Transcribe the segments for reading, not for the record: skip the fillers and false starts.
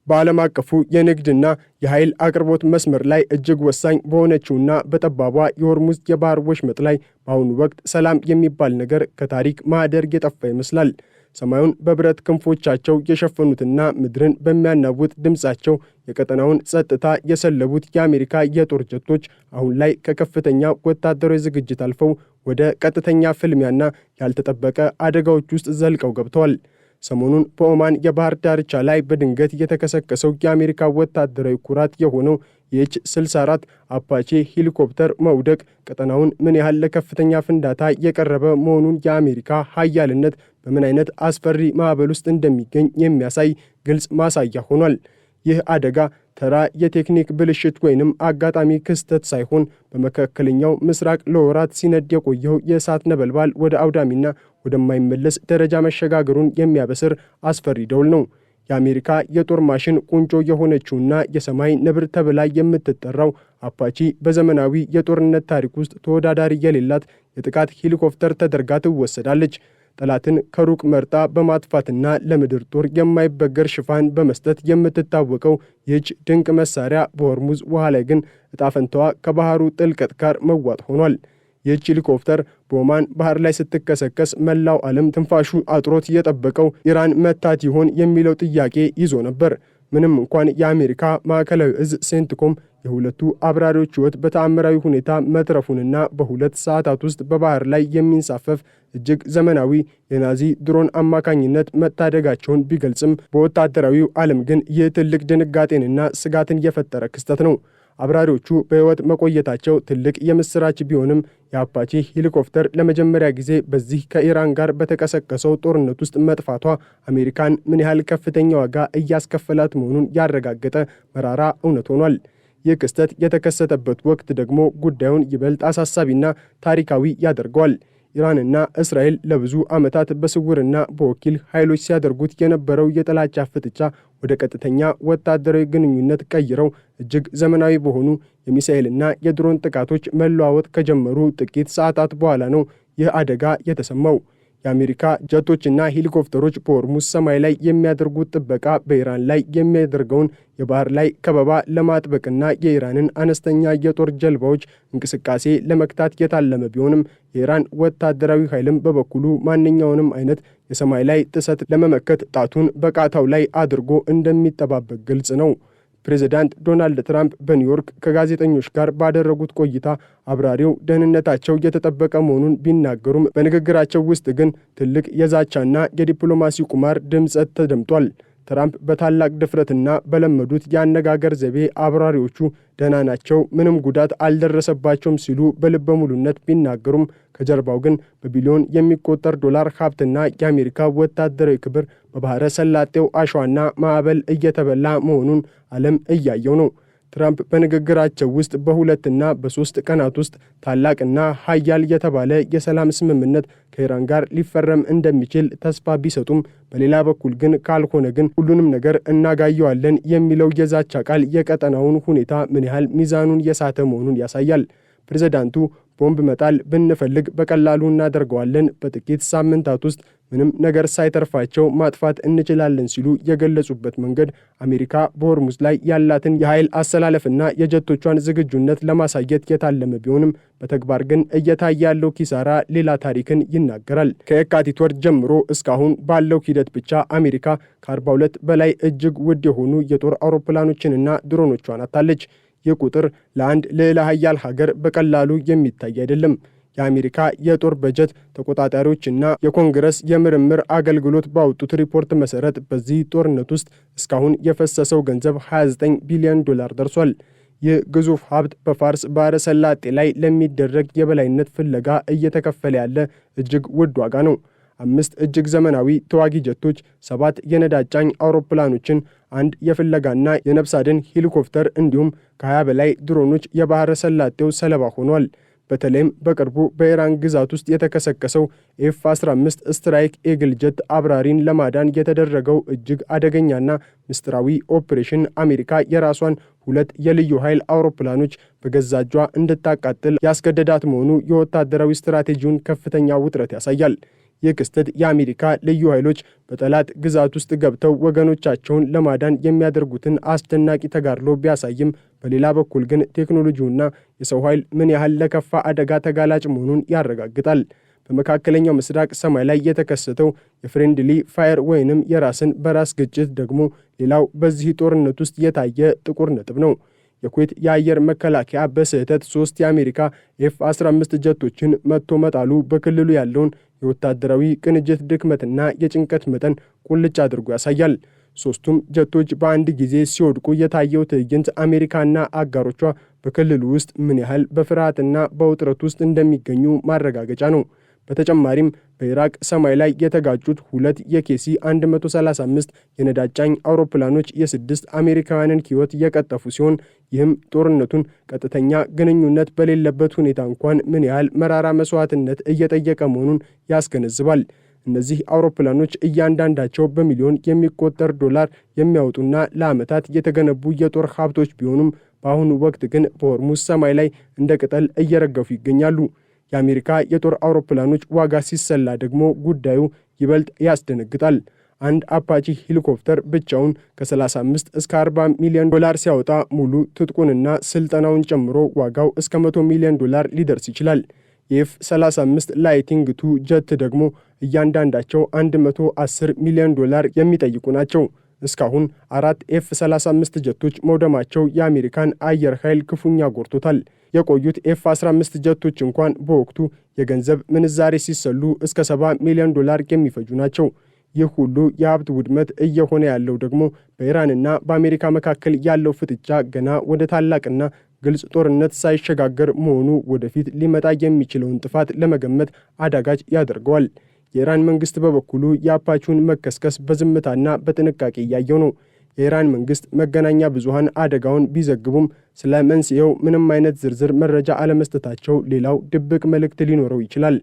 በዓለም አቀፉ የንግድና የኃይል አቅርቦት መስመር ላይ እጅግ ወሳኝ በሆነችውና በጠባቧ የሆርሙዝ የባህር ወሽመጥ ላይ በአሁኑ ወቅት ሰላም የሚባል ነገር ከታሪክ ማህደር የጠፋ ይመስላል። ሰማዩን በብረት ክንፎቻቸው የሸፈኑትና ምድርን በሚያናውጥ ድምፃቸው የቀጠናውን ጸጥታ የሰለቡት የአሜሪካ የጦር ጀቶች አሁን ላይ ከከፍተኛ ወታደራዊ ዝግጅት አልፈው ወደ ቀጥተኛ ፍልሚያና ያልተጠበቀ አደጋዎች ውስጥ ዘልቀው ገብተዋል። ሰሞኑን በኦማን የባህር ዳርቻ ላይ በድንገት የተከሰከሰው የአሜሪካ ወታደራዊ ኩራት የሆነው የኤች-64 አፓቼ ሄሊኮፕተር መውደቅ ቀጠናውን ምን ያህል ለከፍተኛ ፍንዳታ የቀረበ መሆኑን የአሜሪካ ኃያልነት በምን አይነት አስፈሪ ማዕበል ውስጥ እንደሚገኝ የሚያሳይ ግልጽ ማሳያ ሆኗል። ይህ አደጋ ተራ የቴክኒክ ብልሽት ወይንም አጋጣሚ ክስተት ሳይሆን በመካከለኛው ምስራቅ ለወራት ሲነድ የቆየው የእሳት ነበልባል ወደ አውዳሚና ወደማይመለስ ደረጃ መሸጋገሩን የሚያበስር አስፈሪ ደውል ነው። የአሜሪካ የጦር ማሽን ቁንጮ የሆነችውና የሰማይ ነብር ተብላ የምትጠራው አፓቺ በዘመናዊ የጦርነት ታሪክ ውስጥ ተወዳዳሪ የሌላት የጥቃት ሄሊኮፕተር ተደርጋ ትወሰዳለች። ጠላትን ከሩቅ መርጣ በማጥፋትና ለምድር ጦር የማይበገር ሽፋን በመስጠት የምትታወቀው ይህች ድንቅ መሳሪያ በሆርሙዝ ውሃ ላይ ግን እጣፈንታዋ ከባህሩ ጥልቀት ጋር መዋጥ ሆኗል። ይህች ሄሊኮፕተር በኦማን ባህር ላይ ስትከሰከስ መላው ዓለም ትንፋሹ አጥሮት የጠበቀው ኢራን መታት ይሆን የሚለው ጥያቄ ይዞ ነበር። ምንም እንኳን የአሜሪካ ማዕከላዊ እዝ ሴንትኮም የሁለቱ አብራሪዎች ሕይወት በተአምራዊ ሁኔታ መትረፉንና በ2 ሰዓታት ውስጥ በባህር ላይ የሚንሳፈፍ እጅግ ዘመናዊ የናዚ ድሮን አማካኝነት መታደጋቸውን ቢገልጽም በወታደራዊው ዓለም ግን ይህ ትልቅ ድንጋጤንና ስጋትን የፈጠረ ክስተት ነው። አብራሪዎቹ በሕይወት መቆየታቸው ትልቅ የምስራች ቢሆንም የአፓቺ ሄሊኮፕተር ለመጀመሪያ ጊዜ በዚህ ከኢራን ጋር በተቀሰቀሰው ጦርነት ውስጥ መጥፋቷ አሜሪካን ምን ያህል ከፍተኛ ዋጋ እያስከፈላት መሆኑን ያረጋገጠ መራራ እውነት ሆኗል። ይህ ክስተት የተከሰተበት ወቅት ደግሞ ጉዳዩን ይበልጥ አሳሳቢና ታሪካዊ ያደርገዋል። ኢራንና እስራኤል ለብዙ ዓመታት በስውርና በወኪል ኃይሎች ሲያደርጉት የነበረው የጥላቻ ፍጥጫ ወደ ቀጥተኛ ወታደራዊ ግንኙነት ቀይረው እጅግ ዘመናዊ በሆኑ የሚሳኤልና የድሮን ጥቃቶች መለዋወጥ ከጀመሩ ጥቂት ሰዓታት በኋላ ነው ይህ አደጋ የተሰማው። የአሜሪካ ጀቶችና ሄሊኮፕተሮች በሆርሙዝ ሰማይ ላይ የሚያደርጉት ጥበቃ በኢራን ላይ የሚያደርገውን የባህር ላይ ከበባ ለማጥበቅና የኢራንን አነስተኛ የጦር ጀልባዎች እንቅስቃሴ ለመክታት የታለመ ቢሆንም የኢራን ወታደራዊ ኃይልም በበኩሉ ማንኛውንም አይነት የሰማይ ላይ ጥሰት ለመመከት ጣቱን በቃታው ላይ አድርጎ እንደሚጠባበቅ ግልጽ ነው። ፕሬዚዳንት ዶናልድ ትራምፕ በኒውዮርክ ከጋዜጠኞች ጋር ባደረጉት ቆይታ አብራሪው ደህንነታቸው የተጠበቀ መሆኑን ቢናገሩም በንግግራቸው ውስጥ ግን ትልቅ የዛቻና የዲፕሎማሲ ቁማር ድምጸት ተደምጧል። ትራምፕ በታላቅ ድፍረትና በለመዱት የአነጋገር ዘይቤ አብራሪዎቹ ደህና ናቸው፣ ምንም ጉዳት አልደረሰባቸውም ሲሉ በልበ ሙሉነት ቢናገሩም ከጀርባው ግን በቢሊዮን የሚቆጠር ዶላር ሀብትና የአሜሪካ ወታደራዊ ክብር በባህረ ሰላጤው አሸዋና ማዕበል እየተበላ መሆኑን ዓለም እያየው ነው። ትራምፕ በንግግራቸው ውስጥ በ2 እና በ3 ቀናት ውስጥ ታላቅና ሀያል የተባለ የሰላም ስምምነት ከኢራን ጋር ሊፈረም እንደሚችል ተስፋ ቢሰጡም በሌላ በኩል ግን ካልሆነ ግን ሁሉንም ነገር እናጋየዋለን የሚለው የዛቻ ቃል የቀጠናውን ሁኔታ ምን ያህል ሚዛኑን የሳተ መሆኑን ያሳያል። ፕሬዝዳንቱ ቦምብ መጣል ብንፈልግ በቀላሉ እናደርገዋለን፣ በጥቂት ሳምንታት ውስጥ ምንም ነገር ሳይተርፋቸው ማጥፋት እንችላለን ሲሉ የገለጹበት መንገድ አሜሪካ በሆርሙዝ ላይ ያላትን የኃይል አሰላለፍና የጀቶቿን ዝግጁነት ለማሳየት የታለመ ቢሆንም በተግባር ግን እየታየ ያለው ኪሳራ ሌላ ታሪክን ይናገራል። ከየካቲት ወር ጀምሮ እስካሁን ባለው ሂደት ብቻ አሜሪካ ከ42 በላይ እጅግ ውድ የሆኑ የጦር አውሮፕላኖችንና ድሮኖቿን አጣለች። ይህ ቁጥር ለአንድ ልዕለ ኃያል ሀገር በቀላሉ የሚታይ አይደለም። የአሜሪካ የጦር በጀት ተቆጣጣሪዎችና የኮንግረስ የምርምር አገልግሎት ባወጡት ሪፖርት መሰረት በዚህ ጦርነት ውስጥ እስካሁን የፈሰሰው ገንዘብ $29 ቢሊዮን ደርሷል። ይህ ግዙፍ ሀብት በፋርስ ባህረ ሰላጤ ላይ ለሚደረግ የበላይነት ፍለጋ እየተከፈለ ያለ እጅግ ውድ ዋጋ ነው። 5 እጅግ ዘመናዊ ተዋጊ ጀቶች፣ 7 የነዳጅ ጫኝ አውሮፕላኖችን፣ 1 የፍለጋና የነፍስ አድን ሄሊኮፕተር እንዲሁም ከ20 በላይ ድሮኖች የባህረ ሰላጤው ሰለባ ሆኗል። በተለይም በቅርቡ በኢራን ግዛት ውስጥ የተከሰከሰው ኤፍ-15 ስትራይክ ኤግል ጀት አብራሪን ለማዳን የተደረገው እጅግ አደገኛና ምስጢራዊ ኦፕሬሽን አሜሪካ የራሷን 2 የልዩ ኃይል አውሮፕላኖች በገዛ እጇ እንድታቃጥል ያስገደዳት መሆኑ የወታደራዊ ስትራቴጂውን ከፍተኛ ውጥረት ያሳያል። ይህ ክስተት የአሜሪካ ልዩ ኃይሎች በጠላት ግዛት ውስጥ ገብተው ወገኖቻቸውን ለማዳን የሚያደርጉትን አስደናቂ ተጋድሎ ቢያሳይም፣ በሌላ በኩል ግን ቴክኖሎጂውና የሰው ኃይል ምን ያህል ለከፋ አደጋ ተጋላጭ መሆኑን ያረጋግጣል። በመካከለኛው ምስራቅ ሰማይ ላይ የተከሰተው የፍሬንድሊ ፋየር ወይንም የራስን በራስ ግጭት ደግሞ ሌላው በዚህ ጦርነት ውስጥ የታየ ጥቁር ነጥብ ነው። የኩዌት የአየር መከላከያ በስህተት 3 የአሜሪካ ኤፍ-15 ጀቶችን መትቶ መጣሉ በክልሉ ያለውን የወታደራዊ ቅንጅት ድክመትና የጭንቀት መጠን ቁልጭ አድርጎ ያሳያል። 3ቱም ጀቶች በአንድ ጊዜ ሲወድቁ የታየው ትዕይንት አሜሪካና አጋሮቿ በክልሉ ውስጥ ምን ያህል በፍርሃትና በውጥረት ውስጥ እንደሚገኙ ማረጋገጫ ነው። በተጨማሪም በኢራቅ ሰማይ ላይ የተጋጩት 2 የኬሲ 135 የነዳጅ ጫኝ አውሮፕላኖች የ6 አሜሪካውያንን ሕይወት የቀጠፉ ሲሆን ይህም ጦርነቱን ቀጥተኛ ግንኙነት በሌለበት ሁኔታ እንኳን ምን ያህል መራራ መስዋዕትነት እየጠየቀ መሆኑን ያስገነዝባል። እነዚህ አውሮፕላኖች እያንዳንዳቸው በሚሊዮን የሚቆጠር ዶላር የሚያወጡና ለዓመታት የተገነቡ የጦር ሀብቶች ቢሆኑም በአሁኑ ወቅት ግን በሆርሙዝ ሰማይ ላይ እንደ ቅጠል እየረገፉ ይገኛሉ። የአሜሪካ የጦር አውሮፕላኖች ዋጋ ሲሰላ ደግሞ ጉዳዩ ይበልጥ ያስደነግጣል። አንድ አፓቺ ሄሊኮፕተር ብቻውን ከ35 እስከ 40 ሚሊዮን ዶላር ሲያወጣ ሙሉ ትጥቁንና ስልጠናውን ጨምሮ ዋጋው እስከ 100 ሚሊዮን ዶላር ሊደርስ ይችላል። የኤፍ-35 ላይቲንግ ቱ ጀት ደግሞ እያንዳንዳቸው 110 ሚሊዮን ዶላር የሚጠይቁ ናቸው። እስካሁን 4 ኤፍ-35 ጀቶች መውደማቸው የአሜሪካን አየር ኃይል ክፉኛ ጎድቶታል። የቆዩት ኤፍ-15 ጀቶች እንኳን በወቅቱ የገንዘብ ምንዛሬ ሲሰሉ እስከ 70 ሚሊዮን ዶላር የሚፈጁ ናቸው። ይህ ሁሉ የሀብት ውድመት እየሆነ ያለው ደግሞ በኢራንና በአሜሪካ መካከል ያለው ፍጥጫ ገና ወደ ታላቅና ግልጽ ጦርነት ሳይሸጋገር መሆኑ ወደፊት ሊመጣ የሚችለውን ጥፋት ለመገመት አዳጋች ያደርገዋል። የኢራን መንግስት በበኩሉ የአፓቺውን መከስከስ በዝምታና በጥንቃቄ እያየው ነው። የኢራን መንግስት መገናኛ ብዙሃን አደጋውን ቢዘግቡም ስለ መንስኤው ምንም አይነት ዝርዝር መረጃ አለመስጠታቸው ሌላው ድብቅ መልእክት ሊኖረው ይችላል።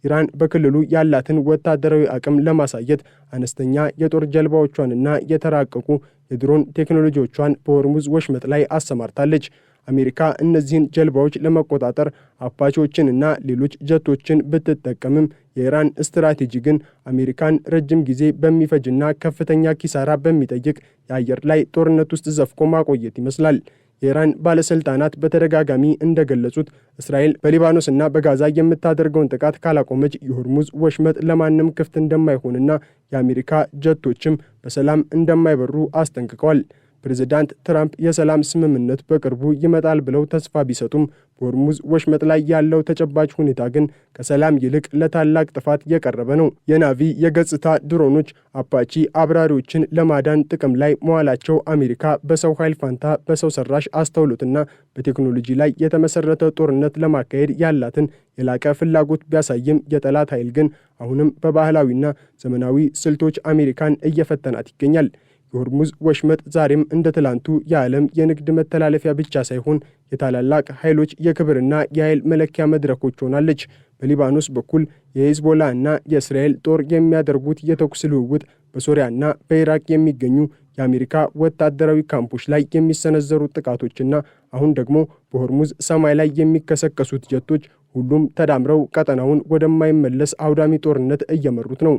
ኢራን በክልሉ ያላትን ወታደራዊ አቅም ለማሳየት አነስተኛ የጦር ጀልባዎቿንና የተራቀቁ የድሮን ቴክኖሎጂዎቿን በሆርሙዝ ወሽመጥ ላይ አሰማርታለች። አሜሪካ እነዚህን ጀልባዎች ለመቆጣጠር አፓቺዎችንና ሌሎች ጀቶችን ብትጠቀምም የኢራን ስትራቴጂ ግን አሜሪካን ረጅም ጊዜ በሚፈጅና ከፍተኛ ኪሳራ በሚጠይቅ የአየር ላይ ጦርነት ውስጥ ዘፍቆ ማቆየት ይመስላል። የኢራን ባለሥልጣናት በተደጋጋሚ እንደገለጹት እስራኤል በሊባኖስና በጋዛ የምታደርገውን ጥቃት ካላቆመች የሆርሙዝ ወሽመጥ ለማንም ክፍት እንደማይሆንና የአሜሪካ ጀቶችም በሰላም እንደማይበሩ አስጠንቅቀዋል። ፕሬዝዳንት ትራምፕ የሰላም ስምምነት በቅርቡ ይመጣል ብለው ተስፋ ቢሰጡም በሆርሙዝ ወሽመጥ ላይ ያለው ተጨባጭ ሁኔታ ግን ከሰላም ይልቅ ለታላቅ ጥፋት የቀረበ ነው። የናቪ የገጽታ ድሮኖች አፓቺ አብራሪዎችን ለማዳን ጥቅም ላይ መዋላቸው አሜሪካ በሰው ኃይል ፋንታ በሰው ሰራሽ አስተውሎትና በቴክኖሎጂ ላይ የተመሰረተ ጦርነት ለማካሄድ ያላትን የላቀ ፍላጎት ቢያሳይም የጠላት ኃይል ግን አሁንም በባህላዊና ዘመናዊ ስልቶች አሜሪካን እየፈተናት ይገኛል። የሆርሙዝ ወሽመጥ ዛሬም እንደ ትላንቱ የዓለም የንግድ መተላለፊያ ብቻ ሳይሆን የታላላቅ ኃይሎች የክብርና የኃይል መለኪያ መድረኮች ሆናለች። በሊባኖስ በኩል የሂዝቦላ እና የእስራኤል ጦር የሚያደርጉት የተኩስ ልውውጥ፣ በሶሪያና በኢራቅ የሚገኙ የአሜሪካ ወታደራዊ ካምፖች ላይ የሚሰነዘሩ ጥቃቶችና አሁን ደግሞ በሆርሙዝ ሰማይ ላይ የሚከሰከሱት ጀቶች ሁሉም ተዳምረው ቀጠናውን ወደማይመለስ አውዳሚ ጦርነት እየመሩት ነው።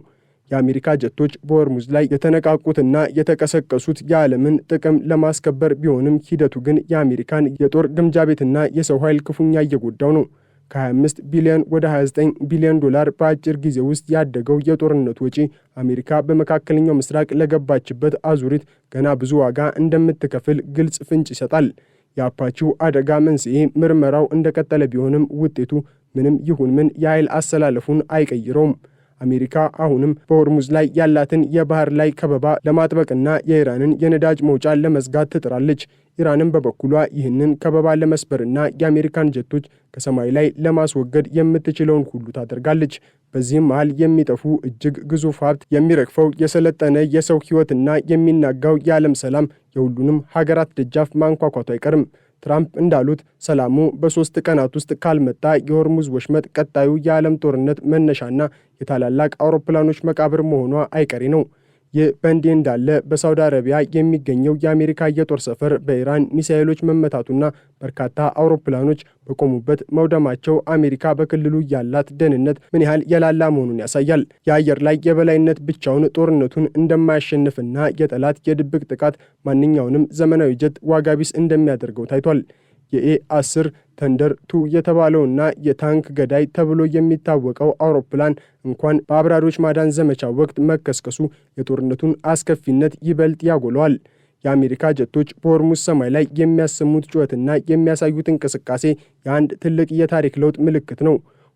የአሜሪካ ጀቶች በሆርሙዝ ላይ የተነቃቁትና የተቀሰቀሱት የዓለምን ጥቅም ለማስከበር ቢሆንም ሂደቱ ግን የአሜሪካን የጦር ግምጃ ቤትና የሰው ኃይል ክፉኛ እየጎዳው ነው። ከ25 ቢሊዮን ወደ 29 ቢሊዮን ዶላር በአጭር ጊዜ ውስጥ ያደገው የጦርነቱ ወጪ አሜሪካ በመካከለኛው ምስራቅ ለገባችበት አዙሪት ገና ብዙ ዋጋ እንደምትከፍል ግልጽ ፍንጭ ይሰጣል። የአፓቺው አደጋ መንስኤ ምርመራው እንደቀጠለ ቢሆንም ውጤቱ ምንም ይሁን ምን የኃይል አሰላለፉን አይቀይረውም። አሜሪካ አሁንም በሆርሙዝ ላይ ያላትን የባህር ላይ ከበባ ለማጥበቅና የኢራንን የነዳጅ መውጫ ለመዝጋት ትጥራለች። ኢራንም በበኩሏ ይህንን ከበባ ለመስበርና የአሜሪካን ጀቶች ከሰማይ ላይ ለማስወገድ የምትችለውን ሁሉ ታደርጋለች። በዚህም መሃል የሚጠፉ እጅግ ግዙፍ ሀብት፣ የሚረግፈው የሰለጠነ የሰው ሕይወትና የሚናጋው የዓለም ሰላም የሁሉንም ሀገራት ደጃፍ ማንኳኳቱ አይቀርም። ትራምፕ እንዳሉት ሰላሙ በ3 ቀናት ውስጥ ካልመጣ የሆርሙዝ ወሽመጥ ቀጣዩ የዓለም ጦርነት መነሻና የታላላቅ አውሮፕላኖች መቃብር መሆኗ አይቀሬ ነው። ይህ በእንዲህ እንዳለ በሳውዲ አረቢያ የሚገኘው የአሜሪካ የጦር ሰፈር በኢራን ሚሳኤሎች መመታቱና በርካታ አውሮፕላኖች በቆሙበት መውደማቸው አሜሪካ በክልሉ ያላት ደህንነት ምን ያህል የላላ መሆኑን ያሳያል። የአየር ላይ የበላይነት ብቻውን ጦርነቱን እንደማያሸንፍና የጠላት የድብቅ ጥቃት ማንኛውንም ዘመናዊ ጀት ዋጋቢስ እንደሚያደርገው ታይቷል። የኤ-10 ተንደር 2 የተባለውና የታንክ ገዳይ ተብሎ የሚታወቀው አውሮፕላን እንኳን በአብራሪዎች ማዳን ዘመቻ ወቅት መከስከሱ የጦርነቱን አስከፊነት ይበልጥ ያጎለዋል። የአሜሪካ ጀቶች በሆርሙዝ ሰማይ ላይ የሚያሰሙት ጩኸትና የሚያሳዩት እንቅስቃሴ የአንድ ትልቅ የታሪክ ለውጥ ምልክት ነው።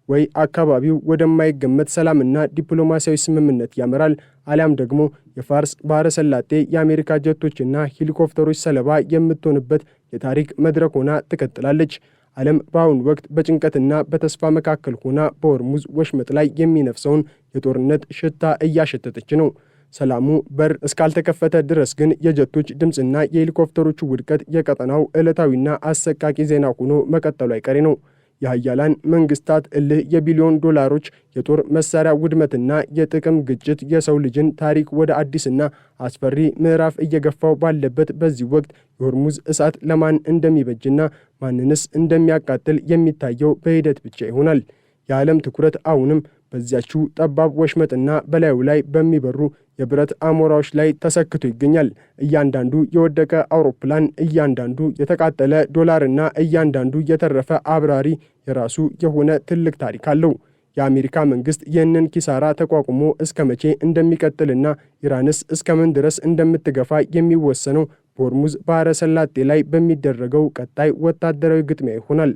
ወይ አካባቢው ወደማይገመት ሰላምና ዲፕሎማሲያዊ ስምምነት ያመራል፣ አሊያም ደግሞ የፋርስ ባህረ ሰላጤ የአሜሪካ ጀቶችና ሄሊኮፕተሮች ሰለባ የምትሆንበት የታሪክ መድረክ ሆና ትቀጥላለች። ዓለም በአሁኑ ወቅት በጭንቀትና በተስፋ መካከል ሆና በሆርሙዝ ወሽመጥ ላይ የሚነፍሰውን የጦርነት ሽታ እያሸተተች ነው። ሰላሙ በር እስካልተከፈተ ድረስ ግን የጀቶች ድምፅና የሄሊኮፕተሮቹ ውድቀት የቀጠናው ዕለታዊና አሰቃቂ ዜና ሆኖ መቀጠሉ አይቀሬ ነው። የሀያላን መንግስታት እልህ፣ የቢሊዮን ዶላሮች የጦር መሳሪያ ውድመትና የጥቅም ግጭት የሰው ልጅን ታሪክ ወደ አዲስና አስፈሪ ምዕራፍ እየገፋው ባለበት በዚህ ወቅት የሆርሙዝ እሳት ለማን እንደሚበጅና ማንንስ እንደሚያቃጥል የሚታየው በሂደት ብቻ ይሆናል። የዓለም ትኩረት አሁንም በዚያችው ጠባብ ወሽመጥና በላዩ ላይ በሚበሩ የብረት አሞራዎች ላይ ተሰክቶ ይገኛል። እያንዳንዱ የወደቀ አውሮፕላን፣ እያንዳንዱ የተቃጠለ ዶላርና እያንዳንዱ የተረፈ አብራሪ የራሱ የሆነ ትልቅ ታሪክ አለው። የአሜሪካ መንግስት ይህንን ኪሳራ ተቋቁሞ እስከ መቼ እንደሚቀጥልና ኢራንስ እስከምን ድረስ እንደምትገፋ የሚወሰነው በሆርሙዝ ባህረ ሰላጤ ላይ በሚደረገው ቀጣይ ወታደራዊ ግጥሚያ ይሆናል።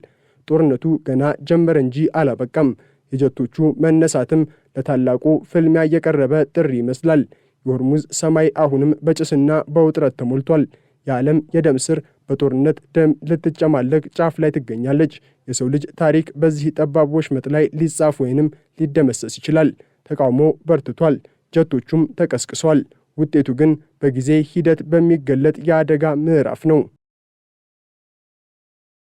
ጦርነቱ ገና ጀመረ እንጂ አላበቃም። የጀቶቹ መነሳትም ለታላቁ ፍልሚያ የቀረበ ጥሪ ይመስላል። የሆርሙዝ ሰማይ አሁንም በጭስና በውጥረት ተሞልቷል። የዓለም የደም ስር በጦርነት ደም ልትጨማለቅ ጫፍ ላይ ትገኛለች። የሰው ልጅ ታሪክ በዚህ ጠባብ ወሽመጥ ላይ ሊጻፍ ወይንም ሊደመሰስ ይችላል። ተቃውሞ በርትቷል። ጀቶቹም ተቀስቅሷል። ውጤቱ ግን በጊዜ ሂደት በሚገለጥ የአደጋ ምዕራፍ ነው።